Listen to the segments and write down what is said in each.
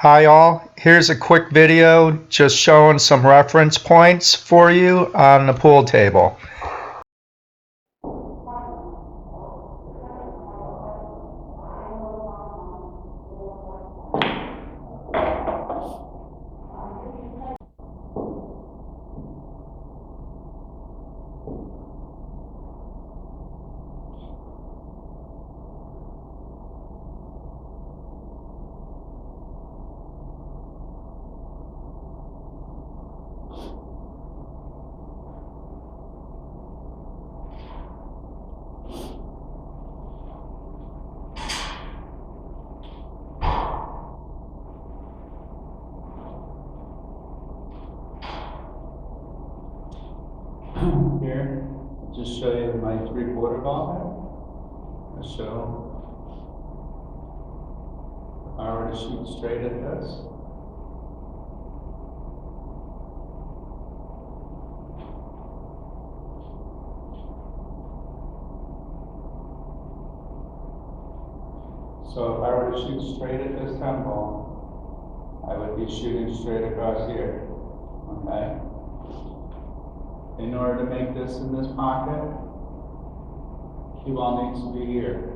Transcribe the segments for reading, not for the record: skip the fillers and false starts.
Hi all, here's a quick video just showing some reference points for you on the pool table. Here, just show you my 3/4 ball. I show if I were to shoot straight at this. So if I were to shoot straight at this 10 ball, I would be shooting straight across here, okay? In order to make this in this pocket, cue ball needs to be here.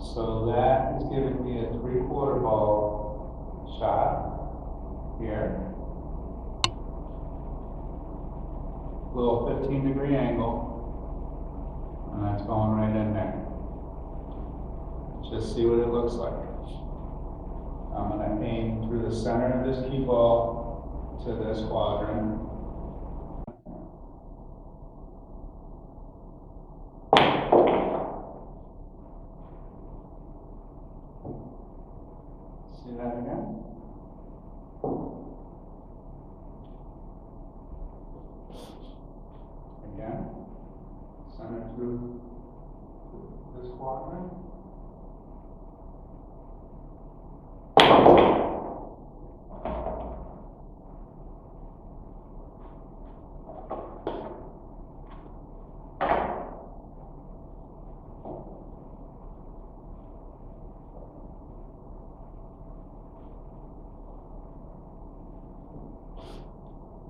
So that is giving me a 3/4 ball shot here. Little 15-degree angle, and that's going right in there. Just see what it looks like. I'm going to aim through the center of this cue ball to this quadrant. See that again? Again, center through this quadrant.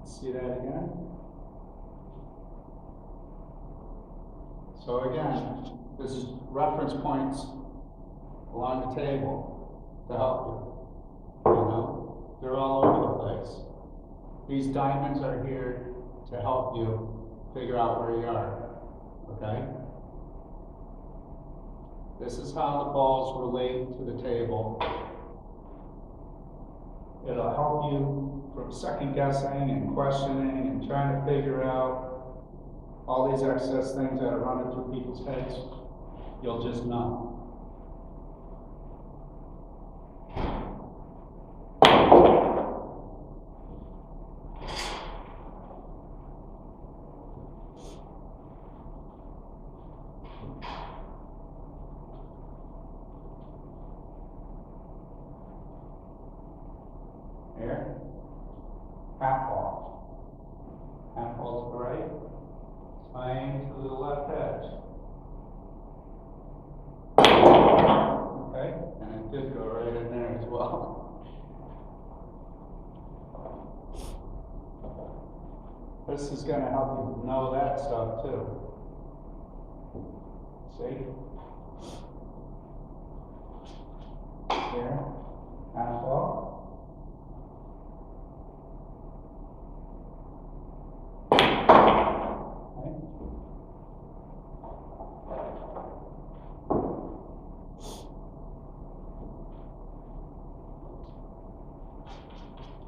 See that again? So again, this is reference points along the table to help you. You know, they're all over the place. These diamonds are here to help you figure out where you are, okay? This is how the balls relate to the table. It'll help you from second guessing and questioning and trying to figure out all these excess things that are running through people's heads. You'll just know. Here, half ball. Half ball to the right, swing to the left edge. Okay, and it did go right in there as well. This is going to help you know that stuff too. See? Here, half ball.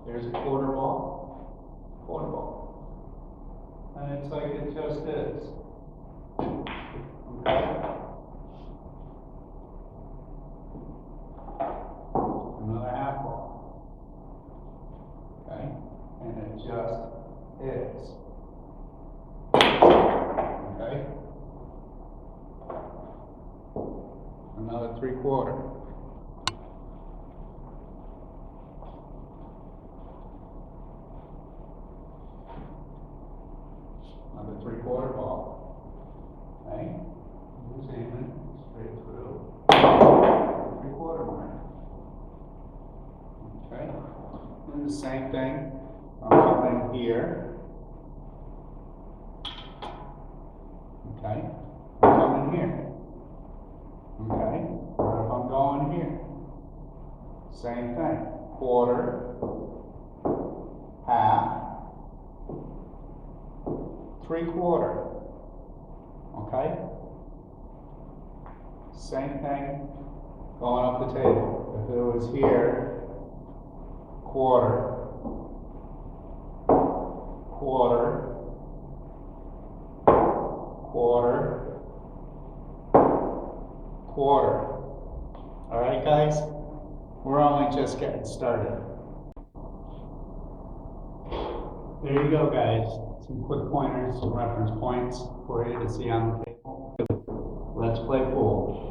There's a quarter ball, and it's like it just is. Okay. Another half ball. Okay, and it just is. Okay. Another 3/4. Another 3/4 ball. Okay? Who's aiming straight through? 3/4 mark. the same thing. I'm coming here. Okay. I'm coming here. Okay. What if I'm going here? Same thing. Quarter, half, 3/4. Okay? Same thing going up the table. If it was here, quarter, quarter, quarter, quarter. All right, guys? We're only just getting started. There you go, guys. Some quick pointers, some reference points for you to see on the table. Let's play pool.